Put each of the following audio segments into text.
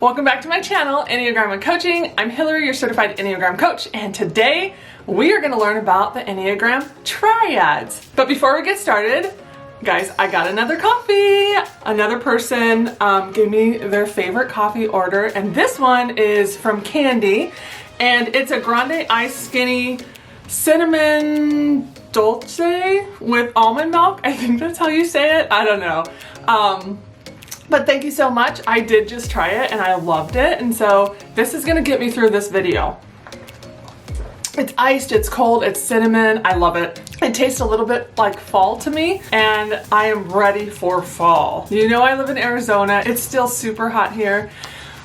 Welcome back to my channel, Enneagram Coaching. I'm Hillary, your certified Enneagram coach, and today we are going to learn about the Enneagram Triads. But before we get started, guys, I got another coffee. Another person gave me their favorite coffee order, and this one is from Candy, and it's a grande iced skinny cinnamon dolce with almond milk. I think that's how you say it. I don't know. But thank you so much. I did just try it and I loved it. And so this is gonna get me through this video. It's iced, it's cold, it's cinnamon. I love it. It tastes a little bit like fall to me, and I am ready for fall. You know I live in Arizona. It's still super hot here.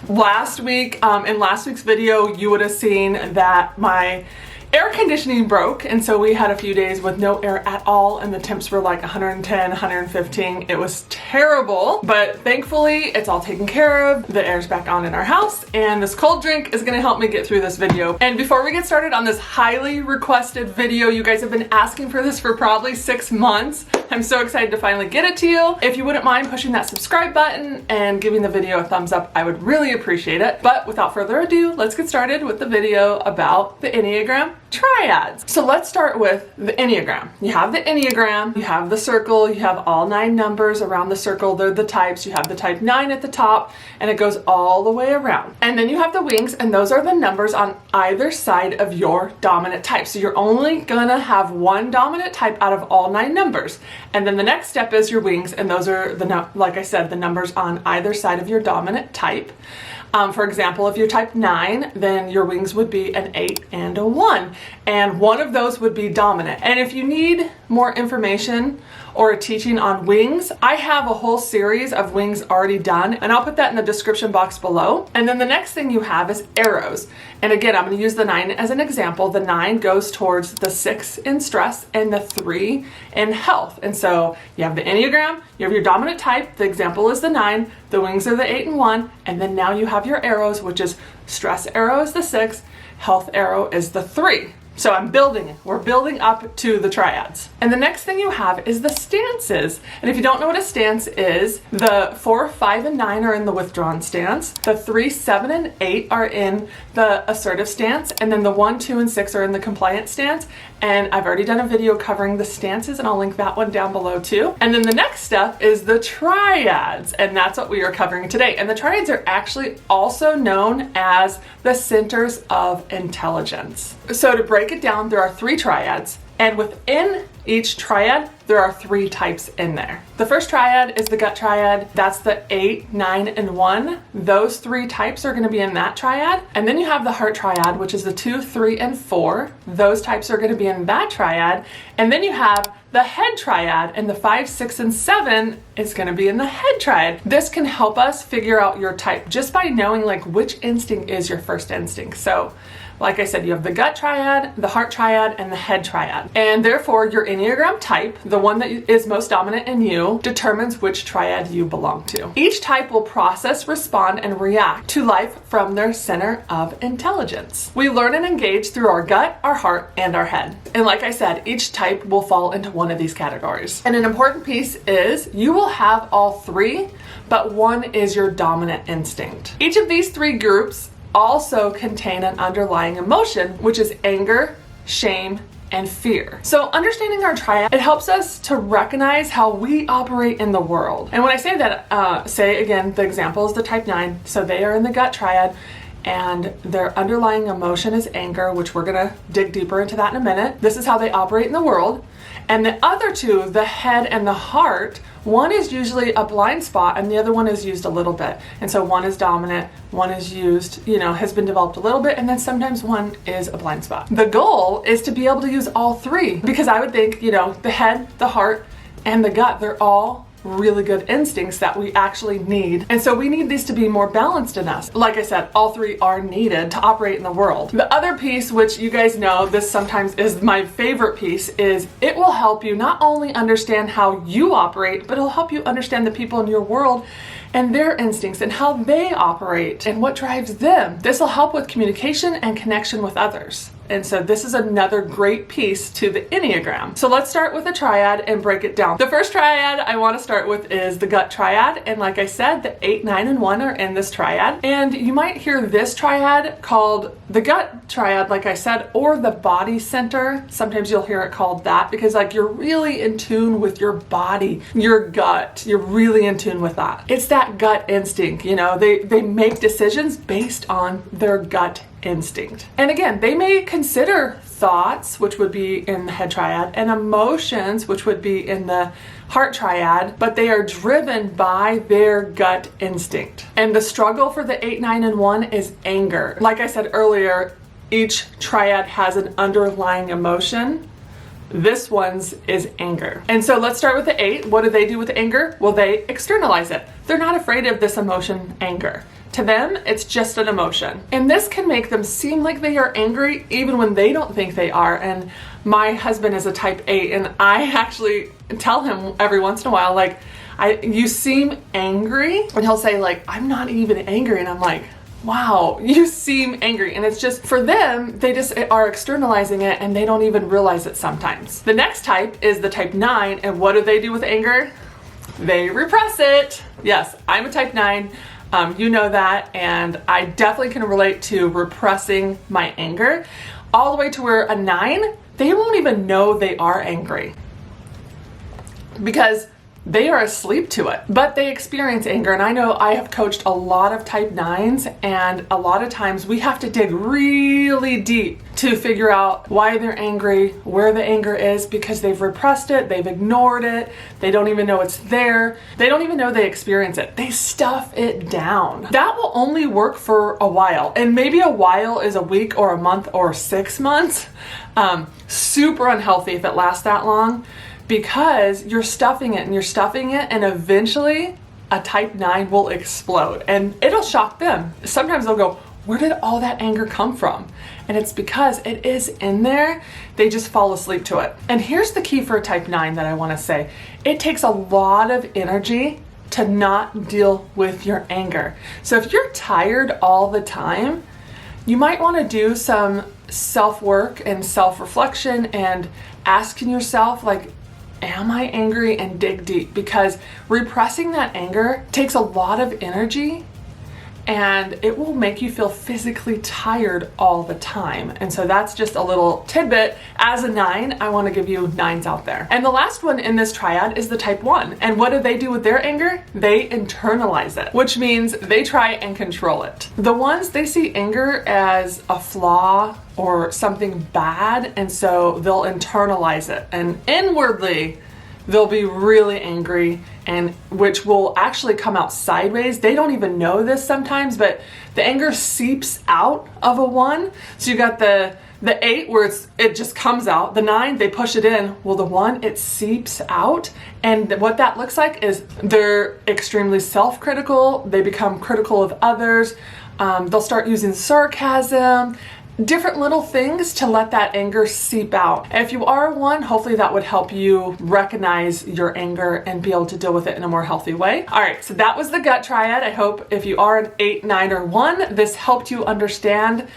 Last week, in last week's video, you would have seen that my air conditioning broke, and so we had a few days with no air at all, and the temps were like 110, 115. It was terrible, but thankfully it's all taken care of. The air's back on in our house, and this cold drink is gonna help me get through this video. And before we get started on this highly requested video, you guys have been asking for this for probably 6 months. I'm so excited to finally get it to you. If you wouldn't mind pushing that subscribe button and giving the video a thumbs up, I would really appreciate it. But without further ado, let's get started with the video about the Enneagram Triads. So let's start with the Enneagram. You have the Enneagram, you have the circle, you have all 9 numbers around the circle. They're the types. You have the type 9 at the top, and it goes all the way around. And then you have the wings, and those are the numbers on either side of your dominant type. So you're only gonna have one dominant type out of all 9 numbers. And then the next step is your wings, and those are like I said, the numbers on either side of your dominant type. For example, if you're type 9, then your wings would be an 8 and a 1. And one of those would be dominant. And if you need more information or a teaching on wings, I have a whole series of wings already done, and I'll put that in the description box below. And then the next thing you have is arrows. And again, I'm going to use the 9 as an example. The 9 goes towards the 6 in stress and the 3 in health. And so you have the Enneagram, you have your dominant type, the example is the 9, the wings are the 8 and 1, and then now you have your arrows, which is stress arrow is the 6, health arrow is the 3. So we're building up to the triads. And the next thing you have is the stances. And if you don't know what a stance is, the 4, 5, and 9 are in the withdrawn stance. The 3, 7, and 8 are in the assertive stance. And then the 1, 2, and 6 are in the compliant stance. And I've already done a video covering the stances, and I'll link that one down below too. And then the next step is the triads, and that's what we are covering today. And the triads are actually also known as the centers of intelligence. So to break it down, there are 3 triads, and within each triad, there are 3 types in there. The first triad is the gut triad. That's the 8, 9, and 1. Those 3 types are going to be in that triad. And then you have the heart triad, which is the 2, 3, and 4. Those types are going to be in that triad. And then you have the head triad, and the 5, 6, and 7 is going to be in the head triad. This can help us figure out your type just by knowing like which instinct is your first instinct. So like I said, you have the gut triad, the heart triad, and the head triad. And therefore, your Enneagram type, the one that is most dominant in you, determines which triad you belong to. Each type will process, respond, and react to life from their center of intelligence. We learn and engage through our gut, our heart, and our head. And like I said, each type will fall into one of these categories. And an important piece is you will have all 3, but one is your dominant instinct. Each of these 3 groups also contain an underlying emotion, which is anger, shame, and fear. So understanding our triad, it helps us to recognize how we operate in the world. And when I say that, say again, the example is the type 9, so they are in the gut triad, and their underlying emotion is anger, which we're gonna dig deeper into that in a minute. This is how they operate in the world. And the other 2, the head and the heart, one is usually a blind spot and the other one is used a little bit. And so one is dominant, one is used, has been developed a little bit, and then sometimes one is a blind spot. The goal is to be able to use all 3, because I would think, the head, the heart, and the gut, they're all really good instincts that we actually need. And so we need these to be more balanced in us. Like I said, all 3 are needed to operate in the world. The other piece, which you guys know, this sometimes is my favorite piece, is it will help you not only understand how you operate, but it'll help you understand the people in your world and their instincts and how they operate and what drives them. This will help with communication and connection with others. And so this is another great piece to the Enneagram. So let's start with a triad and break it down. The first triad I want to start with is the gut triad. And like I said, the 8, 9, and 1 are in this triad. And you might hear this triad called the gut triad, like I said, or the body center. Sometimes you'll hear it called that because like you're really in tune with your body, your gut. You're really in tune with that. It's that gut instinct, you know, they make decisions based on their gut instinct. And again, they may consider thoughts, which would be in the head triad, and emotions, which would be in the heart triad, but they are driven by their gut instinct. And the struggle for the 8, 9, and 1 is anger. Like I said earlier, each triad has an underlying emotion. This one's is anger. And so let's start with the 8. What do they do with anger? Well, they externalize it. They're not afraid of this emotion, anger. To them, it's just an emotion. And this can make them seem like they are angry even when they don't think they are. And my husband is a type 8, and I actually tell him every once in a while, like, you seem angry. And he'll say, like, I'm not even angry. And I'm like, wow, you seem angry. And it's just, for them, they just are externalizing it and they don't even realize it sometimes. The next type is the type 9. And what do they do with anger? They repress it. Yes, I'm a type 9. You know that, and I definitely can relate to repressing my anger all the way to where a 9, they won't even know they are angry because they are asleep to it, but they experience anger. And I know I have coached a lot of type 9s, and a lot of times we have to dig really deep to figure out why they're angry, where the anger is, because they've repressed it, they've ignored it, they don't even know it's there, they don't even know they experience it, they stuff it down. That will only work for a while, and maybe a while is a week or a month or 6 months. Super unhealthy if it lasts that long, because you're stuffing it and you're stuffing it, and eventually a type 9 will explode and it'll shock them. Sometimes they'll go, where did all that anger come from? And it's because it is in there. They just fall asleep to it. And here's the key for a type 9 that I want to say. It takes a lot of energy to not deal with your anger. So if you're tired all the time, you might want to do some self-work and self-reflection and asking yourself, like, am I angry? And dig deep, because repressing that anger takes a lot of energy and it will make you feel physically tired all the time. And so that's just a little tidbit. As a 9, I want to give you 9s out there. And the last one in this triad is the type 1. And what do they do with their anger? They internalize it, which means they try and control it. The ones, they see anger as a flaw or something bad, and so they'll internalize it, and inwardly they'll be really angry, and which will actually come out sideways. They don't even know this sometimes, but the anger seeps out of a 1. So you got the 8 where it just comes out. The 9, they push it in. Well, the 1, it seeps out. And what that looks like is they're extremely self-critical. They become critical of others. They'll start using sarcasm, different little things to let that anger seep out. And if you are 1, hopefully that would help you recognize your anger and be able to deal with it in a more healthy way. All right, so that was the gut triad. I hope if you are an 8, 9, or 1, this helped you understand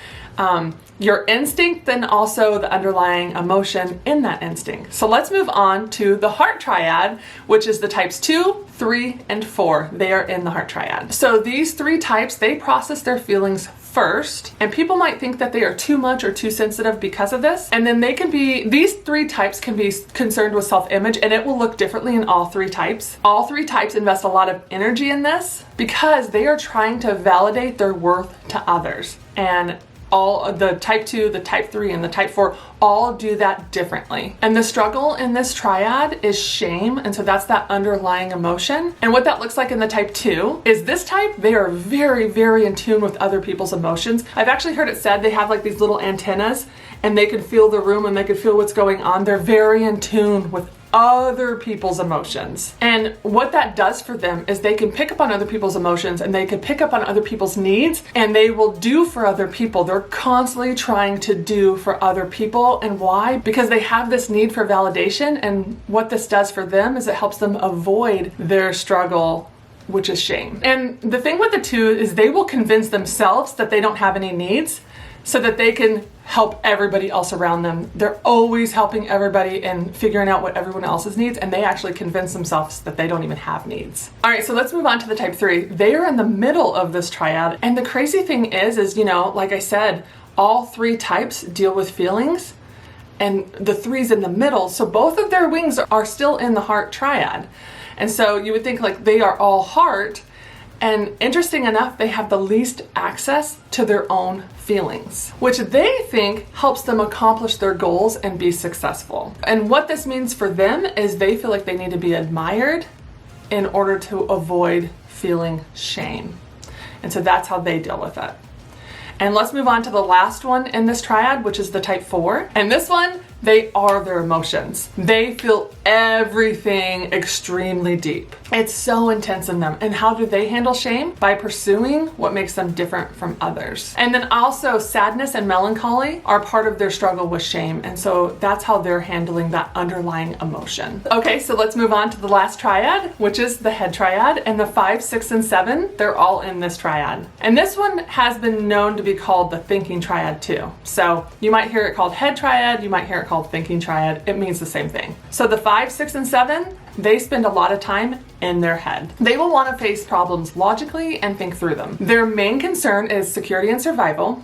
your instinct and also the underlying emotion in that instinct. So let's move on to the heart triad, which is the types 2, 3, and 4. They are in the heart triad. So these 3 types, they process their feelings first, and people might think that they are too much or too sensitive because of this. And then these 3 types can be concerned with self-image, and it will look differently in all 3 types. All 3 types invest a lot of energy in this because they are trying to validate their worth to others. And all the type 2, the type 3, and the type 4 all do that differently. And the struggle in this triad is shame, and so that's that underlying emotion. And what that looks like in the type 2 is this type, they are very, very in tune with other people's emotions. I've actually heard it said they have like these little antennas, and they can feel the room and they can feel what's going on. They're very in tune with other people's emotions. And what that does for them is they can pick up on other people's emotions, and they can pick up on other people's needs, and they will do for other people. They're constantly trying to do for other people. And why? Because they have this need for validation, and what this does for them is it helps them avoid their struggle, which is shame. And the thing with the 2 is they will convince themselves that they don't have any needs. so that they can help everybody else around them. They're always helping everybody and figuring out what everyone else's needs, and they actually convince themselves that they don't even have needs. All right, so let's move on to the type 3. They are in the middle of this triad, and the crazy thing is, like I said, all 3 types deal with feelings, and the 3's in the middle, so both of their wings are still in the heart triad. And so you would think like they are all heart, and interesting enough, they have the least access to their own feelings, which they think helps them accomplish their goals and be successful. And what this means for them is they feel like they need to be admired in order to avoid feeling shame. And so that's how they deal with it. And let's move on to the last one in this triad, which is the type 4. And this one, they are their emotions. They feel everything extremely deep. It's so intense in them. And how do they handle shame? By pursuing what makes them different from others. And then also sadness and melancholy are part of their struggle with shame. And so that's how they're handling that underlying emotion. Okay, so let's move on to the last triad, which is the head triad. And the 5, 6, and 7, they're all in this triad. And this one has been known to be called the thinking triad too. So you might hear it called head triad, you might hear it called thinking triad. It means the same thing. So the 5, 6, and 7, they spend a lot of time in their head. They will want to face problems logically and think through them. Their main concern is security and survival.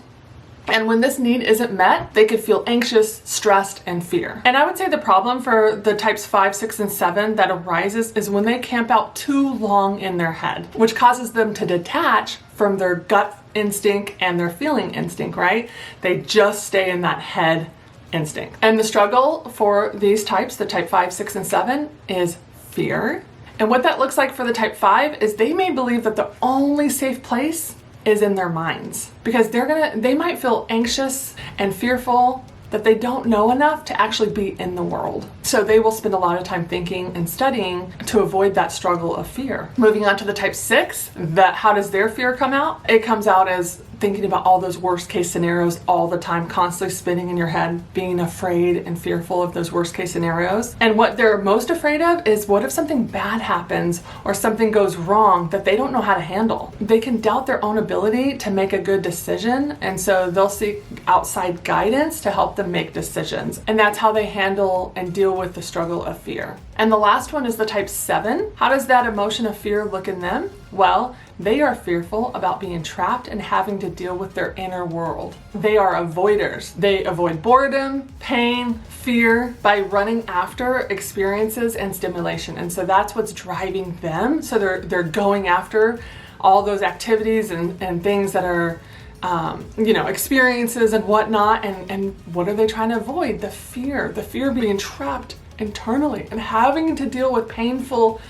And when this need isn't met, they could feel anxious, stressed, and fear. And I would say the problem for the types 5, 6, and 7 that arises is when they camp out too long in their head, which causes them to detach from their gut instinct and their feeling instinct, right? They just stay in that head instinct. And the struggle for these types, the type 5, 6, and 7, is fear. And what that looks like for the type 5 is they may believe that the only safe place is in their minds, because they might feel anxious and fearful that they don't know enough to actually be in the world. So they will spend a lot of time thinking and studying to avoid that struggle of fear. Moving on to the type 6, how does their fear come out? It comes out as thinking about all those worst case scenarios all the time, constantly spinning in your head, being afraid and fearful of those worst case scenarios. And what they're most afraid of is, what if something bad happens or something goes wrong that they don't know how to handle? They can doubt their own ability to make a good decision, and so they'll seek outside guidance to help them make decisions. And that's how they handle and deal with the struggle of fear. And the last one is the type 7. How does that emotion of fear look in them? Well, they are fearful about being trapped and having to deal with their inner world. They are avoiders. They avoid boredom, pain, fear by running after experiences and stimulation. And so that's what's driving them. So they're going after all those activities and things that are experiences and whatnot. And what are they trying to avoid? The fear of being trapped internally and having to deal with painful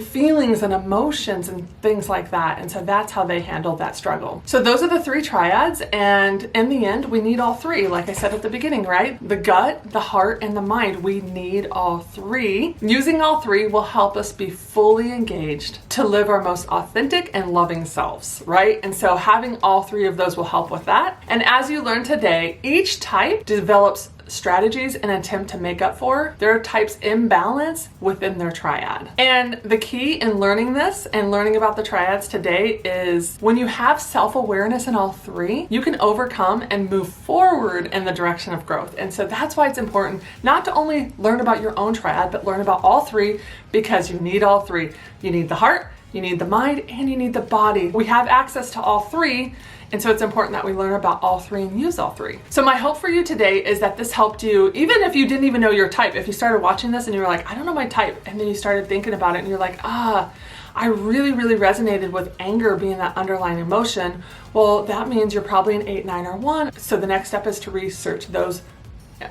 feelings and emotions and things like that. And so that's how they handle that struggle. So those are the 3 triads, and in the end we need all 3, like I said at the beginning, right? The gut, the heart, and the mind. We need all 3. Using all 3 will help us be fully engaged to live our most authentic and loving selves, right? And so having all 3 of those will help with that. And as you learn today, each type develops strategies in an attempt to make up for their type's imbalance within their triad. And the key in learning this and learning about the triads today is when you have self-awareness in all 3, you can overcome and move forward in the direction of growth. And so that's why it's important not to only learn about your own triad, but learn about all 3, because you need all 3. You need the heart, you need the mind, and you need the body. We have access to all 3. And so it's important that we learn about all 3 and use all 3. So my hope for you today is that this helped you, even if you didn't even know your type. If you started watching this and you were like, I don't know my type, and then you started thinking about it and you're like, I really, really resonated with anger being that underlying emotion. Well, that means you're probably an 8, 9, or 1. So the next step is to research those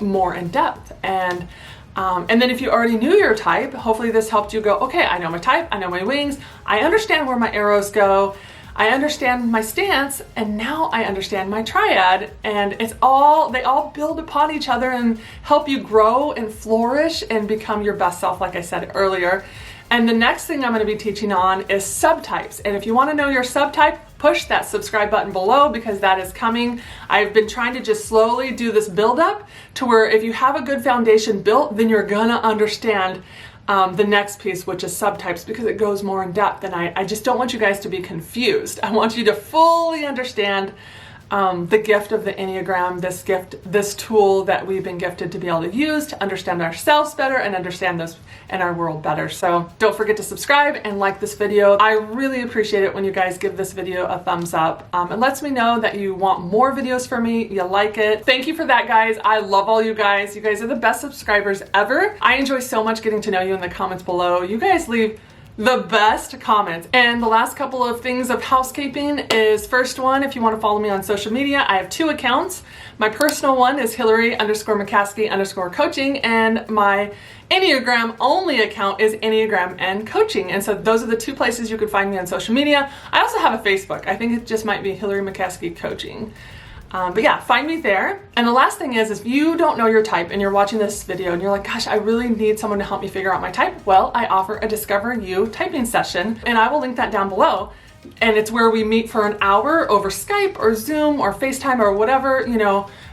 more in depth. And then if you already knew your type, hopefully this helped you go, okay, I know my type, I know my wings, I understand where my arrows go, I understand my stance, and now I understand my triad, and they all build upon each other and help you grow and flourish and become your best self, like I said earlier. And the next thing I'm going to be teaching on is subtypes. And if you want to know your subtype, push that subscribe button below, because that is coming. I've been trying to just slowly do this build up to where if you have a good foundation built, then you're gonna understand the next piece, which is subtypes, because it goes more in depth. And I just don't want you guys to be confused. I want you to fully understand the gift of the Enneagram, this tool that we've been gifted to be able to use to understand ourselves better and understand those and our world better. So don't forget to subscribe and like this video. I really appreciate it when you guys give this video a thumbs up. It lets me know that you want more videos from me, you like it. Thank you for that, guys. I love all you guys. You guys are the best subscribers ever. I enjoy so much getting to know you in the comments below. You guys leave the best comments. And the last couple of things of housekeeping is, first one, if you want to follow me on social media, I have 2 accounts. My personal one is Hillary_McCaskey_coaching, and my Enneagram only account is Enneagram and Coaching. And so those are the 2 places you could find me on social media. I also have a Facebook. I think it just might be Hillary McCaskey Coaching. But yeah, find me there. And the last thing is, if you don't know your type and you're watching this video and you're like, gosh, I really need someone to help me figure out my type, well, I offer a Discover You typing session, and I will link that down below. And it's where we meet for an hour over Skype or Zoom or FaceTime or whatever,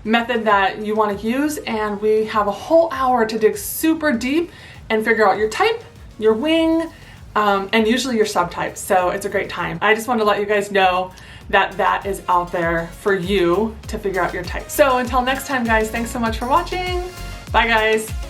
method that you want to use. And we have a whole hour to dig super deep and figure out your type, your wing, and usually your subtype. So it's a great time. I just want to let you guys know that is out there for you to figure out your type. So until next time, guys, thanks so much for watching. Bye, guys.